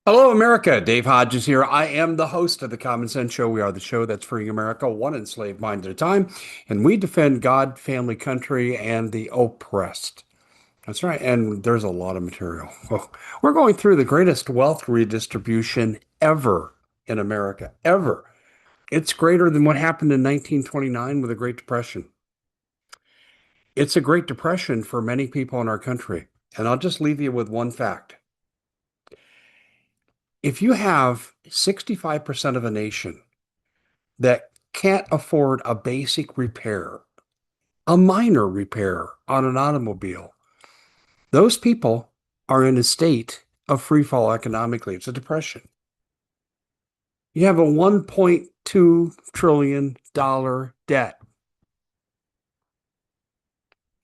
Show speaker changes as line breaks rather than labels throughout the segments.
Hello, America. Dave Hodges here. I am the host of the Common Sense Show. We are the show that's freeing America one enslaved mind at a time, and we defend God, family, country, and the oppressed. That's right. And there's a lot of material. Oh, we're going through the greatest wealth redistribution ever in America, ever. It's greater than what happened in 1929 with the Great Depression. It's a Great Depression for many people in our country. And I'll just leave you with one fact. If you have 65% of a nation that can't afford a basic repair, a minor repair on an automobile, those people are in a state of free fall economically. It's a depression. You have a $1.2 trillion debt.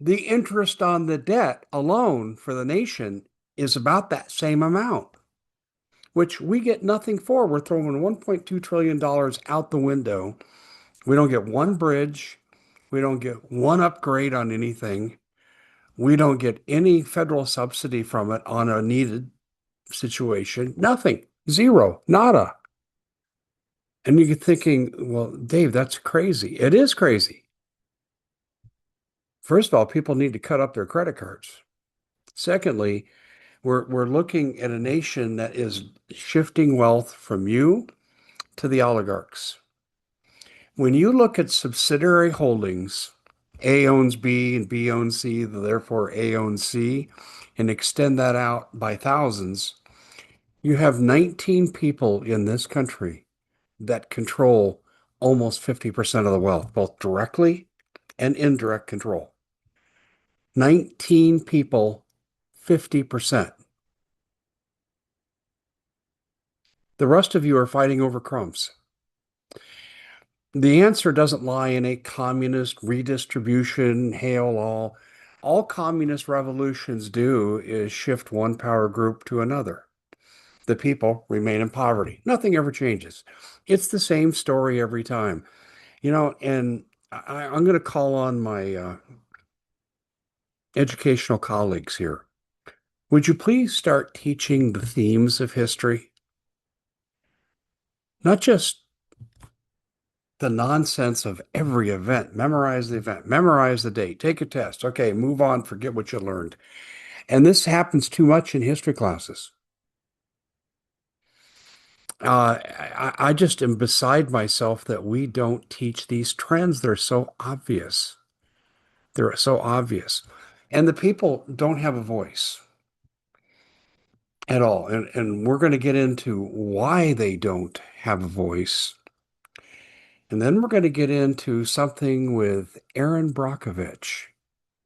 The interest on the debt alone for the nation is about that same amount, which we get nothing for. We're throwing $1.2 trillion out the window. We don't get one bridge. We don't get one upgrade on anything. We don't get any federal subsidy from it on a needed situation. Nothing. Zero. Nada. And you're thinking, well, Dave, that's crazy. It is crazy. First of all, people need to cut up their credit cards. Secondly, we're looking at a nation that is shifting wealth from you to the oligarchs. When you look at subsidiary holdings, A owns B and B owns C, therefore A owns C, and extend that out by thousands, you have 19 people in this country that control almost 50% of the wealth, both directly and indirect control. 19 people, 50%. The rest of you are fighting over crumbs. The answer doesn't lie in a communist redistribution, hail all. All communist revolutions do is shift one power group to another. The people remain in poverty. Nothing ever changes. It's the same story every time. And I'm going to call on my educational colleagues here. Would you please start teaching the themes of history? Not just the nonsense of every event. Memorize the event, memorize the date, take a test. Okay, move on, forget what you learned. And this happens too much in history classes. I just am beside myself that we don't teach these trends. They're so obvious. They're so obvious. And the people don't have a voice at all. And we're going to get into why they don't have a voice. And then we're going to get into something with Erin Brockovich.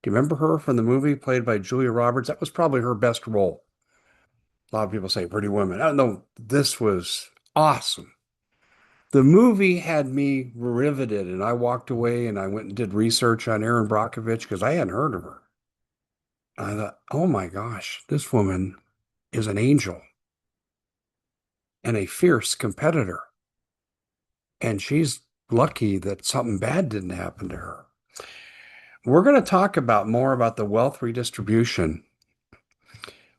Do you remember her from the movie played by Julia Roberts? That was probably her best role. A lot of people say Pretty Woman. I don't know. This was awesome. The movie had me riveted, and I walked away and I went and did research on Erin Brockovich because I hadn't heard of her. I thought, oh my gosh, this woman is an angel and a fierce competitor. And she's lucky that something bad didn't happen to her. We're going to talk about more about the wealth redistribution.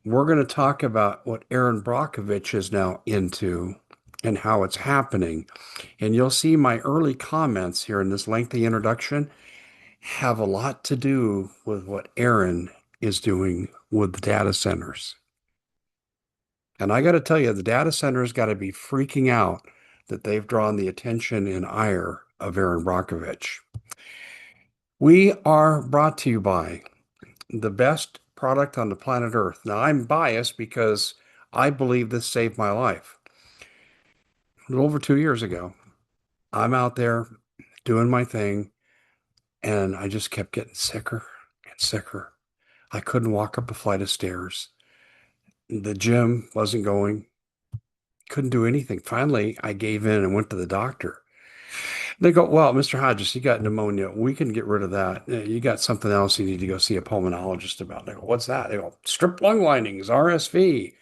We're going to talk about what Erin Brockovich is now into and how it's happening. And you'll see my early comments here in this lengthy introduction have a lot to do with what Erin is doing with the data centers. And I got to tell you, the data centers got to be freaking out that they've drawn the attention and ire of Erin Brockovich. We are brought to you by the best product on the planet Earth. Now, I'm biased because I believe this saved my life. A little over 2 years ago, I'm out there doing my thing, and I just kept getting sicker and sicker. I couldn't walk up a flight of stairs. The gym wasn't going, couldn't do anything. Finally, I gave in and went to the doctor. They go, well, Mr. Hodges, you got pneumonia. We can get rid of that. You got something else you need to go see a pulmonologist about. They go, what's that? They go, strip lung linings, RSV.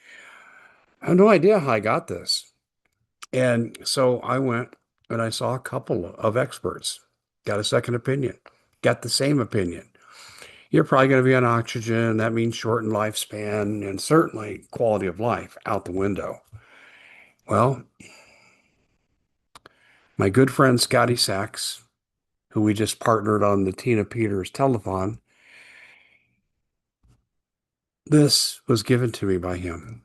I have no idea how I got this. And so I went and I saw a couple of experts, got a second opinion, got the same opinion. You're probably going to be on oxygen. That means shortened lifespan and certainly quality of life out the window. Well, my good friend Scotty Sachs, who we just partnered on the Tina Peters telethon, this was given to me by him.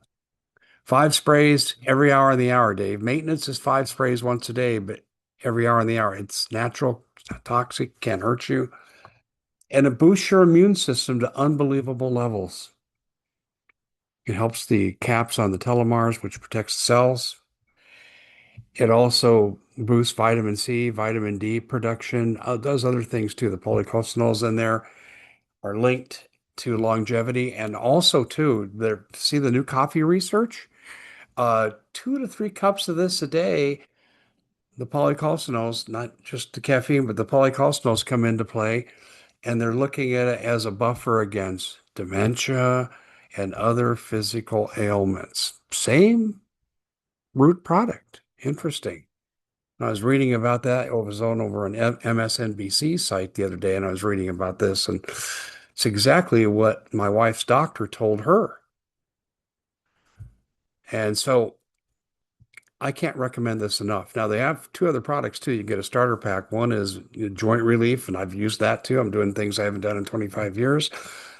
5 sprays every hour of the hour, Dave. Maintenance is 5 sprays once a day, but every hour in the hour. It's natural, it's not toxic, can't hurt you, and it boosts your immune system to unbelievable levels. It helps the caps on the telomeres, which protects the cells. It also boosts vitamin C, vitamin D production, does other things too. The polyphenols in there are linked to longevity, and also too, see the new coffee research? 2 to 3 cups of this a day, the polyphenols, not just the caffeine, but the polyphenols come into play, and they're looking at it as a buffer against dementia and other physical ailments. Same root product. Interesting. I was reading about that. I was on over an MSNBC site the other day, and I was reading about this, and it's exactly what my wife's doctor told her. And so I can't recommend this enough. Now, they have two other products too. You get a starter pack. One is joint relief, and I've used that too. I'm doing things I haven't done in 25 years.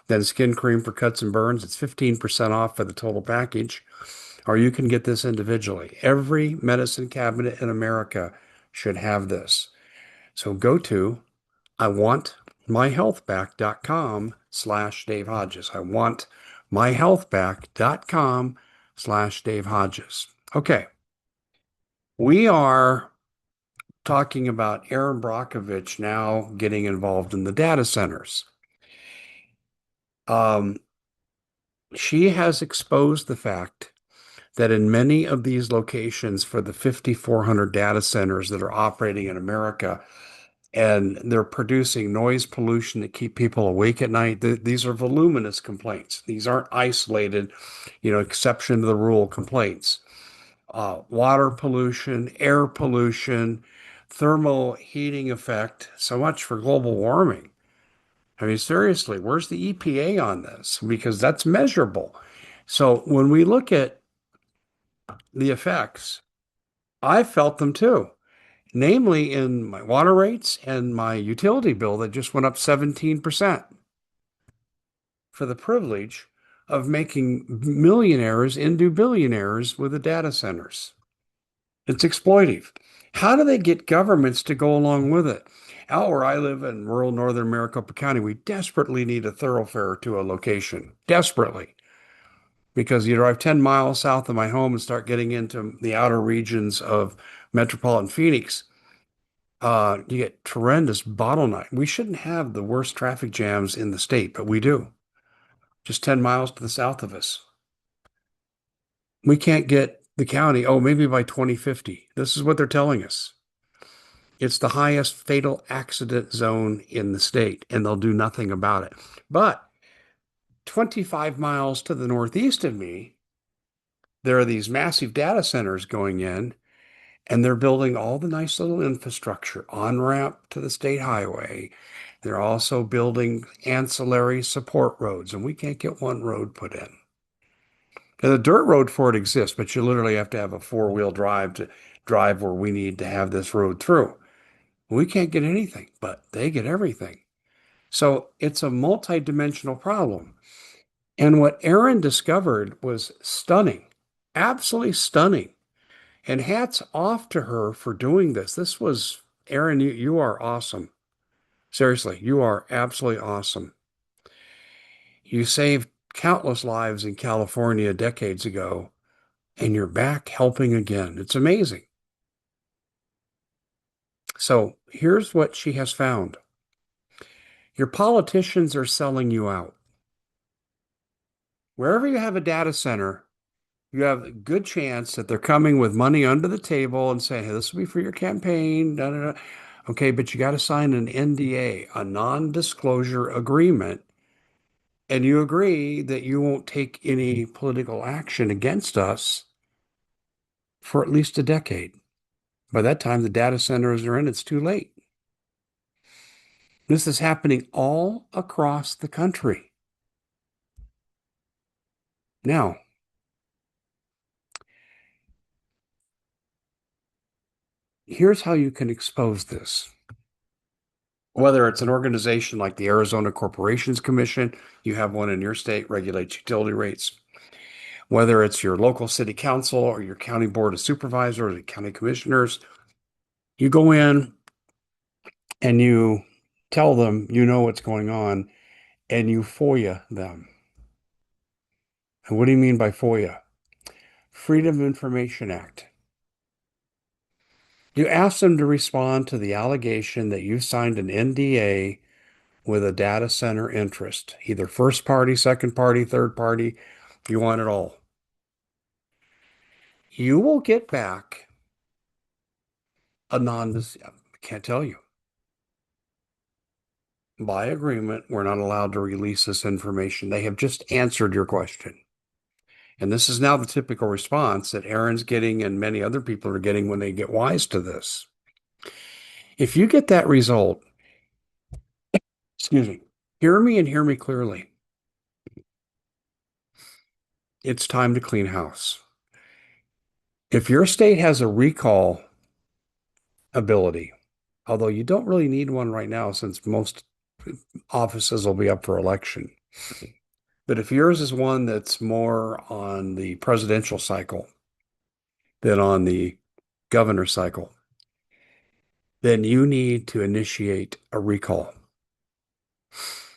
Then skin cream for cuts and burns. It's 15% off for the total package. Or you can get this individually. Every medicine cabinet in America should have this. So go to iwantmyhealthback.com/Dave Hodges. iwantmyhealthback.com/Dave Hodges. Okay. We are talking about Erin Brockovich now getting involved in the data centers. Um, she has exposed the fact that in many of these locations for the 5,400 data centers that are operating in America, and they're producing noise pollution that keep people awake at night. These are voluminous complaints. These aren't isolated, exception to the rule complaints. Water pollution, air pollution, thermal heating effect. So much for global warming. I mean, seriously, where's the EPA on this? Because that's measurable. So when we look at the effects, I felt them too, namely in my water rates and my utility bill that just went up 17% for the privilege of making millionaires into billionaires with the data centers. It's exploitive. How do they get governments to go along with it? Out where I live in rural northern Maricopa County, we desperately need a thoroughfare to a location. Desperately. Because you drive 10 miles south of my home and start getting into the outer regions of metropolitan Phoenix, you get tremendous bottleneck. We shouldn't have the worst traffic jams in the state, but we do. Just 10 miles to the south of us. We can't get the county, oh, maybe by 2050. This is what they're telling us. It's the highest fatal accident zone in the state, and they'll do nothing about it. But 25 miles to the northeast of me, there are these massive data centers going in, and they're building all the nice little infrastructure on ramp to the state highway. They're also building ancillary support roads, and we can't get one road put in. And the dirt road for it exists, but you literally have to have a four-wheel drive to drive where we need to have this road through. We can't get anything, but they get everything. So it's a multi-dimensional problem. And what Erin discovered was stunning, absolutely stunning. And hats off to her for doing this. This was, Erin, you are awesome. Seriously, you are absolutely awesome. You saved countless lives in California decades ago, and you're back helping again. It's amazing. So here's what she has found. Your politicians are selling you out. Wherever you have a data center, you have a good chance that they're coming with money under the table and saying, hey, this will be for your campaign. Da, da, da. Okay, but you got to sign an NDA, a non-disclosure agreement, and you agree that you won't take any political action against us for at least a decade. By that time, the data centers are in, it's too late. This is happening all across the country. Now, Here's how you can expose this. Whether it's an organization like the Arizona Corporations Commission, you have one in your state, regulates utility rates. Whether it's your local city council or your county board of supervisors or the county commissioners, you go in and you tell them you know what's going on and you FOIA them. And what do you mean by FOIA? Freedom of Information Act. You ask them to respond to the allegation that you signed an NDA with a data center interest, either first party, second party, third party. You want it all. You will get back a I can't tell you. By agreement, we're not allowed to release this information. They have just answered your question. And this is now the typical response that Aaron's getting and many other people are getting when they get wise to this. If you get that result, excuse me, hear me and hear me clearly. It's time to clean house. If your state has a recall ability, although you don't really need one right now since most offices will be up for election. But if yours is one that's more on the presidential cycle than on the governor cycle, then you need to initiate a recall.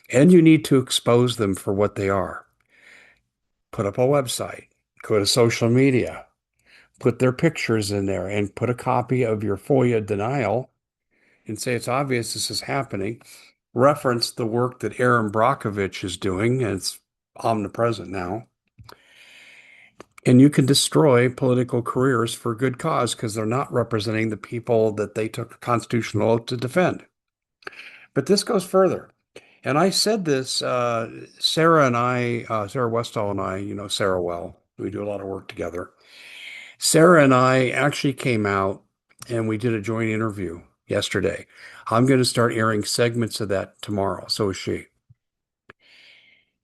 And you need to expose them for what they are. Put up a website, go to social media, put their pictures in there, and put a copy of your FOIA denial and say it's obvious this is happening. Reference the work that Aaron Brockovich is doing, and it's omnipresent now. And you can destroy political careers for good cause because they're not representing the people that they took a constitutional oath to defend. But this goes further. And I said this, Sarah and I, Sarah Westall and I, you know Sarah well. We do a lot of work together. Sarah and I actually came out and we did a joint interview yesterday. I'm going to start airing segments of that tomorrow. So is she.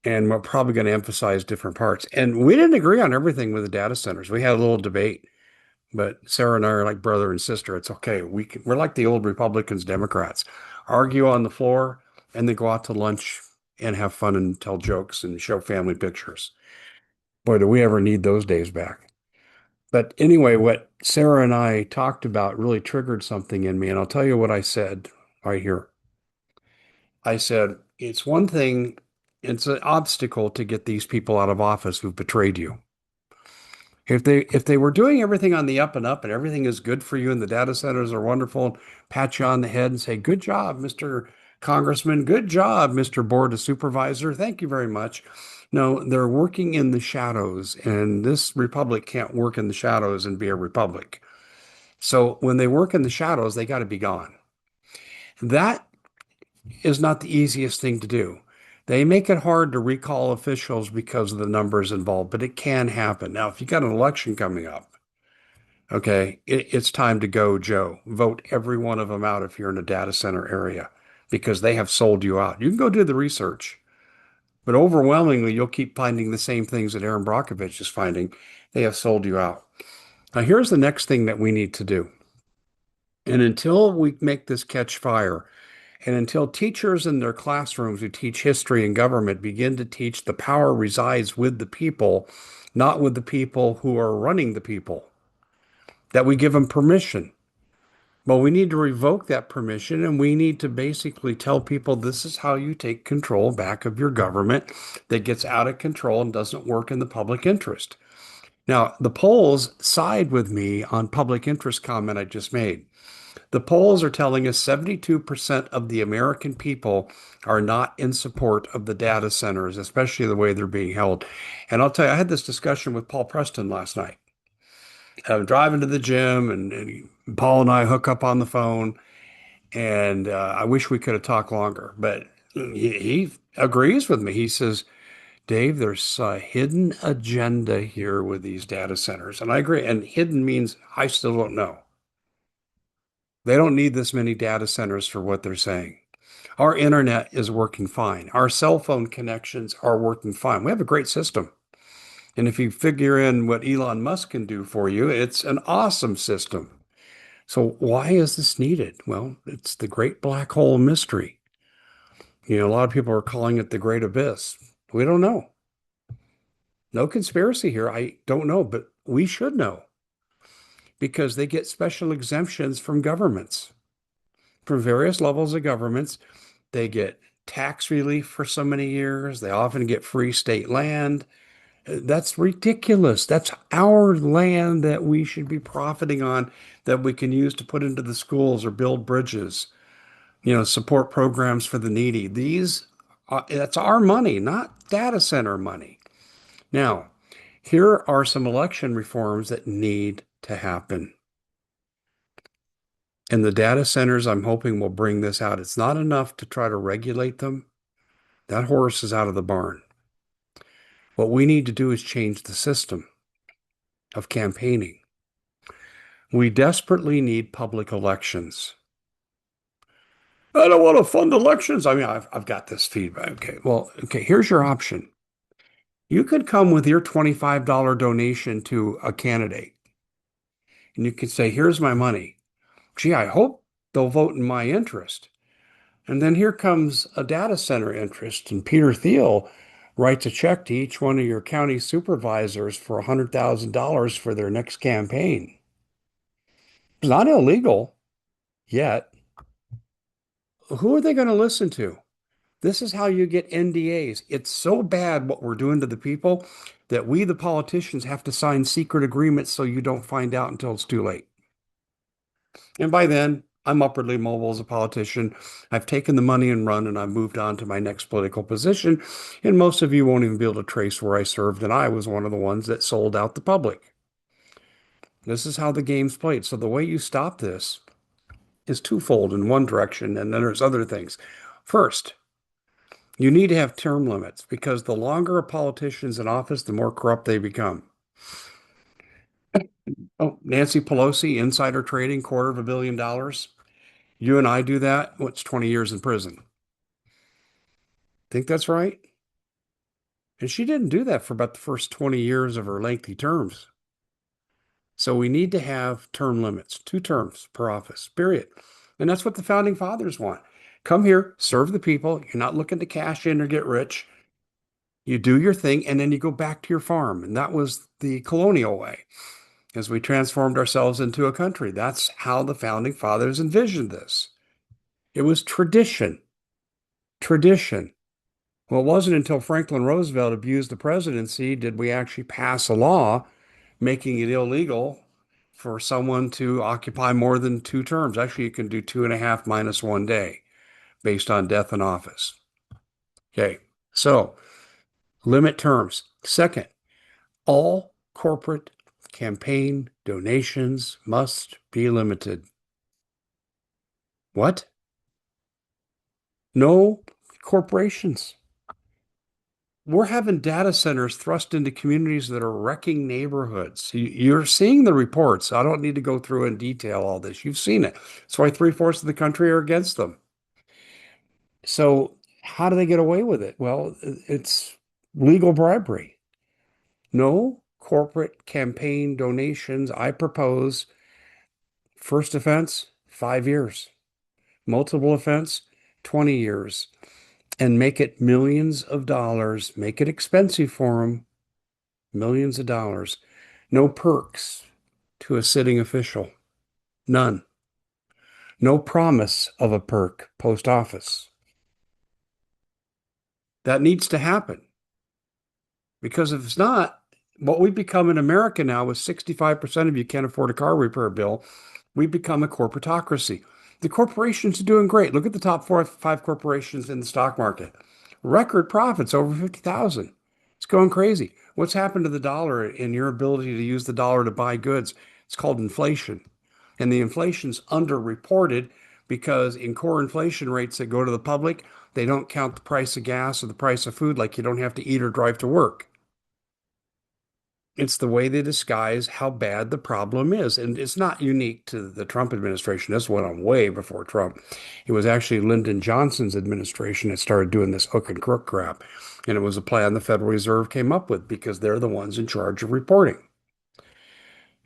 And we're probably going to emphasize different parts. And we didn't agree on everything with the data centers. We had a little debate, but Sarah and I are like brother and sister. It's okay. We're like the old Republicans, Democrats, argue on the floor and then go out to lunch and have fun and tell jokes and show family pictures. Boy, do we ever need those days back. But anyway, what Sarah and I talked about really triggered something in me. And I'll tell you what I said right here. I said, it's one thing, it's an obstacle to get these people out of office who've betrayed you. If they were doing everything on the up and up and everything is good for you and the data centers are wonderful, pat you on the head and say, good job, Mr. Congressman, good job, Mr. Board of Supervisor, thank you very much. No, they're working in the shadows, and this republic can't work in the shadows and be a republic. So when they work in the shadows, they got to be gone. That is not the easiest thing to do. They make it hard to recall officials because of the numbers involved, but it can happen. Now, if you got an election coming up, okay, it's time to go, Joe. Vote every one of them out if you're in a data center area because they have sold you out. You can go do the research, but overwhelmingly, you'll keep finding the same things that Aaron Brockovich is finding. They have sold you out. Now, here's the next thing that we need to do. And until we make this catch fire, and until teachers in their classrooms who teach history and government begin to teach the power resides with the people, not with the people who are running the people, that we give them permission. Well, we need to revoke that permission and we need to basically tell people this is how you take control back of your government that gets out of control and doesn't work in the public interest. Now, the polls side with me on public interest comment I just made. The polls are telling us 72% of the American people are not in support of the data centers, especially the way they're being held. And I'll tell you, I had this discussion with Paul Preston last night. I'm driving to the gym, and Paul and I hook up on the phone, and I wish we could have talked longer, but he agrees with me. He says, Dave, there's a hidden agenda here with these data centers. And I agree. And hidden means I still don't know. They don't need this many data centers for what they're saying. Our internet is working fine. Our cell phone connections are working fine. We have a great system. And if you figure in what Elon Musk can do for you, it's an awesome system. So why is this needed? Well, it's the great black hole mystery. A lot of people are calling it the great abyss. We don't know. No conspiracy here. I don't know, but we should know because they get special exemptions from governments, from various levels of governments. They get tax relief for so many years. They often get free state land. That's ridiculous. That's our land that we should be profiting on, that we can use to put into the schools or build bridges, support programs for the needy. That's our money, not data center money. Now, here are some election reforms that need to happen. And the data centers, I'm hoping, will bring this out. It's not enough to try to regulate them. That horse is out of the barn. What we need to do is change the system of campaigning. We desperately need public elections. I don't want to fund elections. I mean, I've got this feedback. Okay, well, okay, here's your option. You could come with your $25 donation to a candidate, and you could say, here's my money. Gee, I hope they'll vote in my interest. And then here comes a data center interest, and Peter Thiel writes a check to each one of your county supervisors for $100,000 for their next campaign. It's not illegal yet. Who are they going to listen to? This is how you get NDAs. It's so bad what we're doing to the people that we, the politicians, have to sign secret agreements so you don't find out until it's too late. And by then, I'm upwardly mobile as a politician. I've taken the money and run, and I've moved on to my next political position. And most of you won't even be able to trace where I served, and I was one of the ones that sold out the public. This is how the game's played. So the way you stop this is twofold in one direction, and then there's other things. First, you need to have term limits because the longer a politician's in office, the more corrupt they become. Oh, Nancy Pelosi, insider trading, $250 million. You and I do that, what's 20 years in prison? Think that's right? And she didn't do that for about the first 20 years of her lengthy terms. So we need to have term limits, 2 terms per office, period. And that's what the founding fathers want. Come here, serve the people. You're not looking to cash in or get rich. You do your thing, and then you go back to your farm. And that was the colonial way as we transformed ourselves into a country. That's how the founding fathers envisioned this. It was tradition. Tradition. Well, it wasn't until Franklin Roosevelt abused the presidency did we actually pass a law making it illegal for someone to occupy more than 2 terms. Actually, you can do 2.5 minus 1 day based on death in office. Okay, so limit terms. Second, all corporate campaign donations must be limited. What? No corporations. We're having data centers thrust into communities that are wrecking neighborhoods. You're seeing the reports. I don't need to go through in detail all this. You've seen it. That's why 3/4 of the country are against them. So how do they get away with it? Well, it's legal bribery. No corporate campaign donations. I propose first offense, 5 years. Multiple offense, 20 years. And make it millions of dollars. Make it expensive for them. Millions of dollars. No perks to a sitting official. None. No promise of a perk post office. That needs to happen. Because if it's not, what we become in America now is 65% of you can't afford a car repair bill. We become a corporatocracy. The corporations are doing great. Look at the top 4 or 5 corporations in the stock market. Record profits over 50,000. It's going crazy. What's happened to the dollar and your ability to use the dollar to buy goods? It's called inflation. And the inflation's underreported because in core inflation rates that go to the public, they don't count the price of gas or the price of food, like you don't have to eat or drive to work. It's the way they disguise how bad the problem is. And it's not unique to the Trump administration. This went on way before Trump. It was actually Lyndon Johnson's administration that started doing this hook and crook crap. And it was a plan the Federal Reserve came up with because they're the ones in charge of reporting.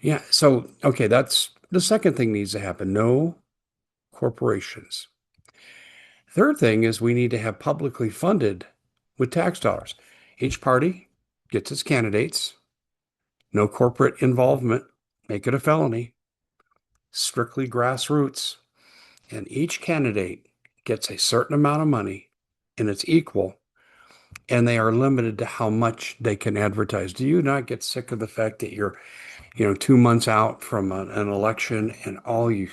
Yeah. So, okay, that's The second thing needs to happen, no corporations. Third thing is we need to have publicly funded with tax dollars. Each party gets its candidates, no corporate involvement, make it a felony, strictly grassroots, and each candidate gets a certain amount of money and it's equal, and they are limited to how much they can advertise. Do you not get sick of the fact that you're, 2 months out from an election and all you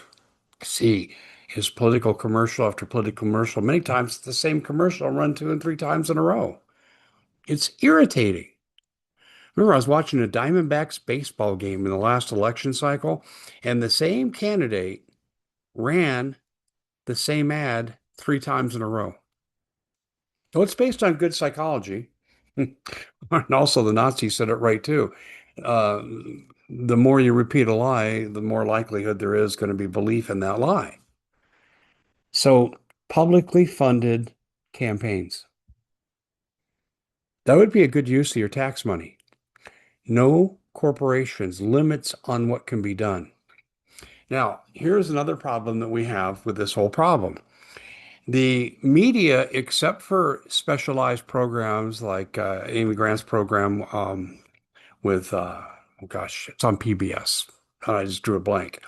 see is political commercial after political commercial? Many times it's the same commercial run 2 and 3 times in a row. It's irritating. Remember, I was watching a Diamondbacks baseball game in the last election cycle, and the same candidate ran the same ad 3 times in a row. So it's based on good psychology. And also, the Nazis said it right too. Uh, the more you repeat a lie, the more likelihood there is going to be belief in that lie. So, publicly funded campaigns. That would be a good use of your tax money. No corporations, limits on what can be done. Now, here's another problem that we have with this whole problem. The media, except for specialized programs like Amy Grant's program with, oh gosh, it's on PBS. I just drew a blank.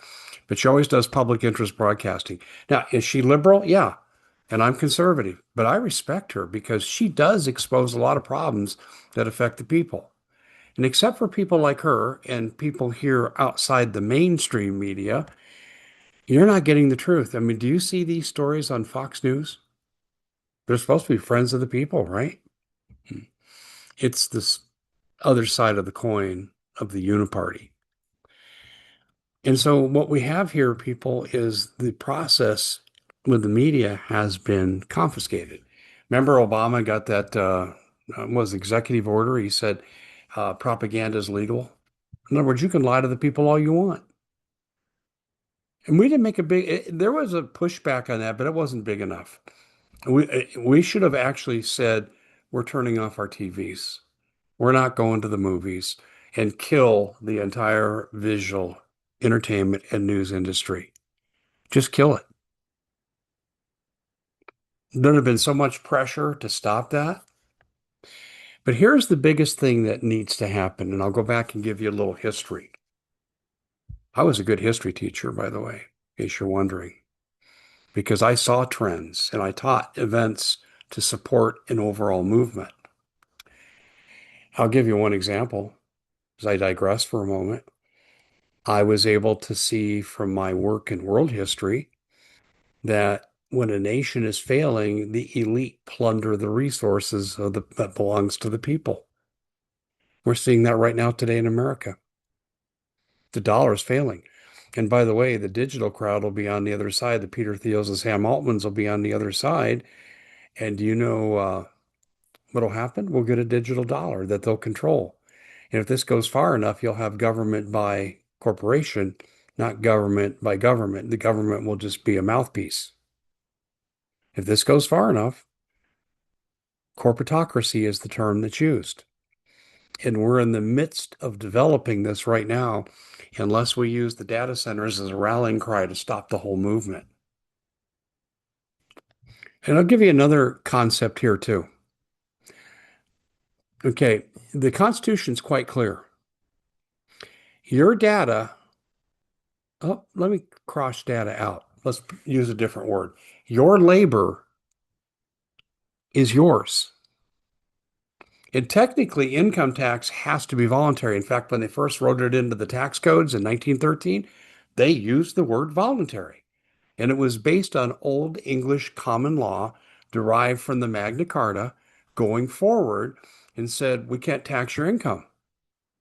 But she always does public interest broadcasting. Now, is she liberal? Yeah. And I'm conservative, but I respect her because she does expose a lot of problems that affect the people. And except for people like her and people here outside the mainstream media, you're not getting the truth. I mean, do you see these stories on Fox News? They're supposed to be friends of the people, right? It's this other side of the coin of the uniparty. And so what we have here, people, is the process with the media has been confiscated. Remember, Obama got that was executive order. He said propaganda is legal. In other words, you can lie to the people all you want. And we didn't make a there was a pushback on that, but it wasn't big enough. We should have actually said, we're turning off our TVs. We're not going to the movies and kill the entire visual entertainment and news industry. Just kill it. There'd have been so much pressure to stop that. But here's the biggest thing that needs to happen, and I'll go back and give you a little history. I was a good history teacher, by the way, in case you're wondering, because I saw trends and I taught events to support an overall movement. I'll give you one example as I digress for a moment. I was able to see from my work in world history that when a nation is failing, the elite plunder the resources that belongs to the people. We're seeing that right now today in America. The dollar is failing. And by the way, the digital crowd will be on the other side. The Peter Thiels and Sam Altmans will be on the other side. And do you know what'll happen? We'll get a digital dollar that they'll control. And if this goes far enough, you'll have government by corporation, not government by government. The government will just be a mouthpiece. If this goes far enough, corporatocracy is the term that's used. And we're in the midst of developing this right now, unless we use the data centers as a rallying cry to stop the whole movement. And I'll give you another concept here too. Okay, the Constitution is quite clear. Your data, oh, let me cross data out. Let's use a different word. Your labor is yours. And technically, income tax has to be voluntary. In fact, when they first wrote it into the tax codes in 1913, they used the word voluntary. And it was based on Old English common law derived from the Magna Carta going forward, and said, we can't tax your income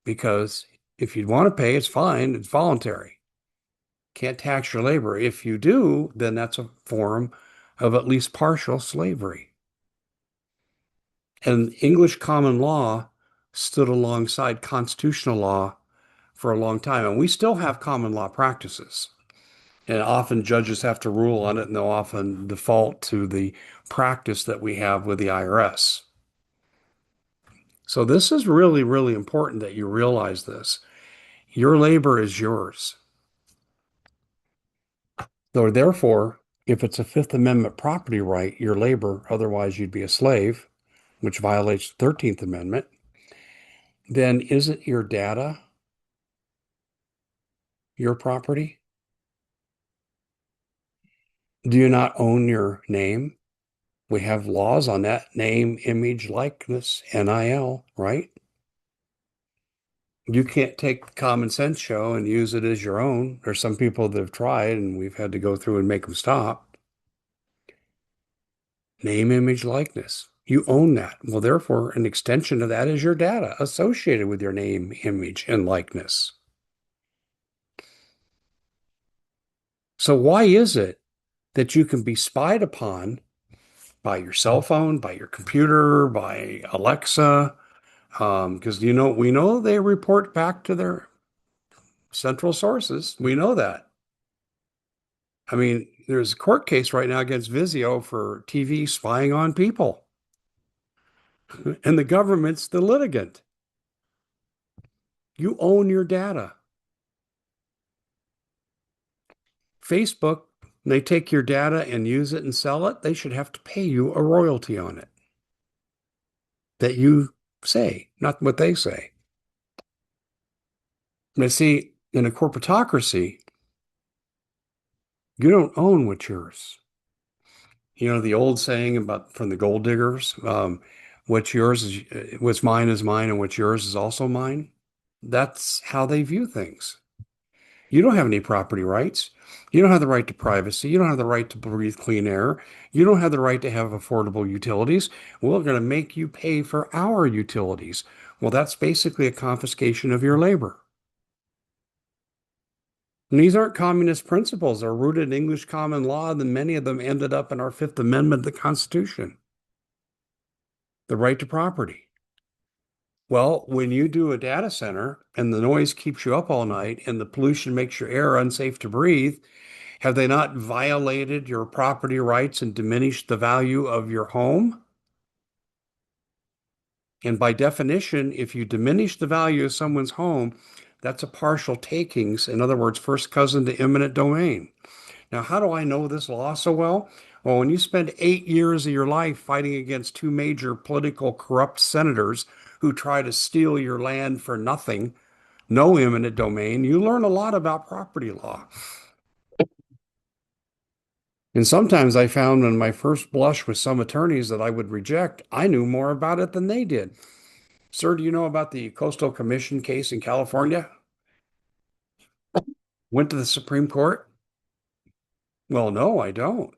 because if you want to pay, it's fine, it's voluntary. Can't tax your labor. If you do, then that's a form of at least partial slavery. And English common law stood alongside constitutional law for a long time. And we still have common law practices. And often judges have to rule on it, and they'll often default to the practice that we have with the IRS. So this is really, really important that you realize this. Your labor is yours. So therefore, if it's a Fifth Amendment property right, your labor, otherwise you'd be a slave, which violates the 13th Amendment, then isn't your data your property? Do you not own your name? We have laws on that: name, image, likeness, NIL, right? You can't take the common sense show and use it as your own. There's some people that have tried, and we've had to go through and make them stop. Name, image, likeness. You own that. Well, therefore, an extension of that is your data associated with your name, image, and likeness. So why is it that you can be spied upon by your cell phone, by your computer, by Alexa? Because we know they report back to their central sources. We know that. I mean, there's a court case right now against Vizio for TV spying on people, and the government's the litigant. You own your data. Facebook, they take your data and use it and sell it. They should have to pay you a royalty on it that you say, not what they say. But see, in a corporatocracy, you don't own what's yours. You know, the old saying about from the gold diggers, what's mine is mine, and what's yours is also mine. That's how they view things. You don't have any property rights. You don't have the right to privacy. You don't have the right to breathe clean air. You don't have the right to have affordable utilities. We're going to make you pay for our utilities. Well, that's basically a confiscation of your labor. And these aren't communist principles. They're rooted in English common law, and many of them ended up in our Fifth Amendment of the Constitution, the right to property. Well, when you do a data center and the noise keeps you up all night and the pollution makes your air unsafe to breathe, have they not violated your property rights and diminished the value of your home? And by definition, if you diminish the value of someone's home, that's a partial takings. In other words, first cousin to eminent domain. Now, how do I know this law so well? Well, when you spend 8 years of your life fighting against two major political corrupt senators who try to steal your land for nothing, no eminent domain, you learn a lot about property law. And sometimes I found in my first blush with some attorneys that I would reject, I knew more about it than they did. Sir, do you know about the Coastal Commission case in California? Went to the Supreme Court? Well, no, I don't.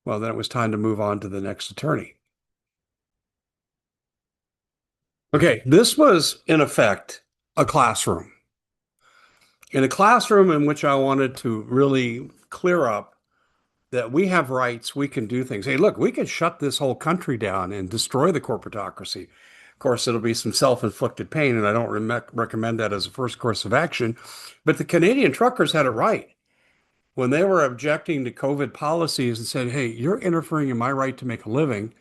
Well, then it was time to move on to the next attorney. Okay, this was in effect a classroom. In a classroom in which I wanted to really clear up that we have rights, we can do things. Hey, look, we could shut this whole country down and destroy the corporatocracy. Of course, it'll be some self-inflicted pain, and I don't recommend that as a first course of action. But the Canadian truckers had it right when they were objecting to COVID policies and said, hey, you're interfering in my right to make a living.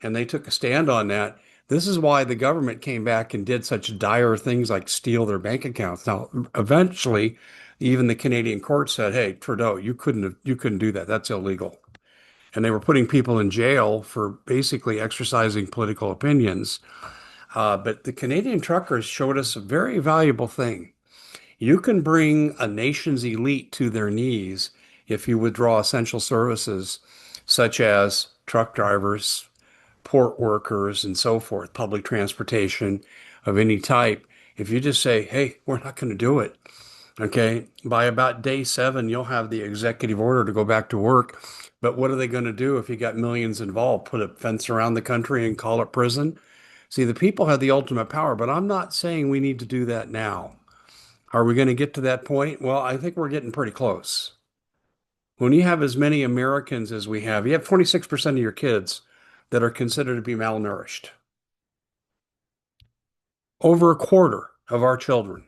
And they took a stand on that. This is why the government came back and did such dire things like steal their bank accounts. Now, eventually, even the Canadian court said, "Hey, Trudeau, you couldn't do that. That's illegal." And they were putting people in jail for basically exercising political opinions. But the Canadian truckers showed us a very valuable thing. You can bring a nation's elite to their knees if you withdraw essential services such as truck drivers, port workers, and so forth, public transportation of any type. If you just say, hey, we're not going to do it, okay, by about day 7, you'll have the executive order to go back to work. But what are they going to do if you got millions involved? Put a fence around the country and call it prison? See, the people have the ultimate power, but I'm not saying we need to do that now. Are we going to get to that point? Well, I think we're getting pretty close. When you have as many Americans as we have, you have 26% of your kids that are considered to be malnourished. Over a quarter of our children.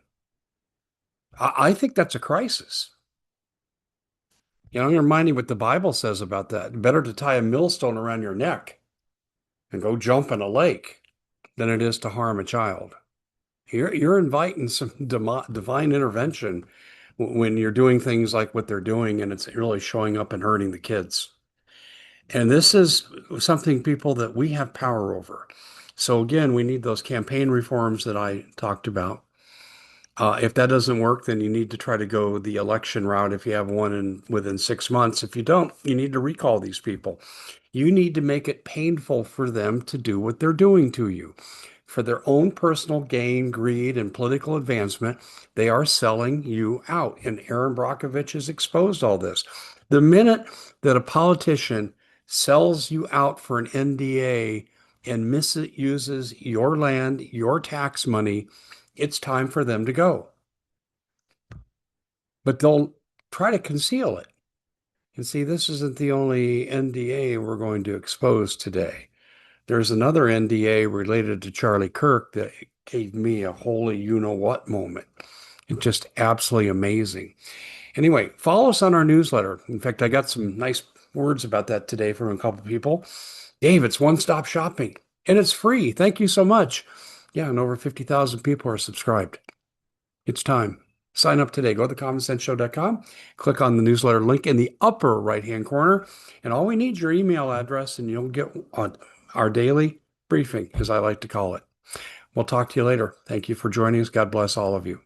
I think that's a crisis. I'm reminding what the Bible says about that. Better to tie a millstone around your neck and go jump in a lake than it is to harm a child. You're inviting some divine intervention when you're doing things like what they're doing and it's really showing up and hurting the kids. And this is something people that we have power over. So again, we need those campaign reforms that I talked about. If that doesn't work, then you need to try to go the election route if you have one within 6 months. If you don't, you need to recall these people. You need to make it painful for them to do what they're doing to you. For their own personal gain, greed, and political advancement, they are selling you out. And Aaron Brockovich has exposed all this. The minute that a politician sells you out for an NDA and misuses your land, your tax money, it's time for them to go. But they'll try to conceal it. And see, this isn't the only NDA we're going to expose today. There's another NDA related to Charlie Kirk that gave me a holy you-know-what moment. It's just absolutely amazing. Anyway, follow us on our newsletter. In fact, I got some nice words about that today from a couple of people. Dave, it's one-stop shopping, and it's free. Thank you so much. Yeah, and over 50,000 people are subscribed. It's time. Sign up today. Go to thecommonsenseshow.com, click on the newsletter link in the upper right-hand corner, and all we need is your email address, and you'll get our daily briefing, as I like to call it. We'll talk to you later. Thank you for joining us. God bless all of you.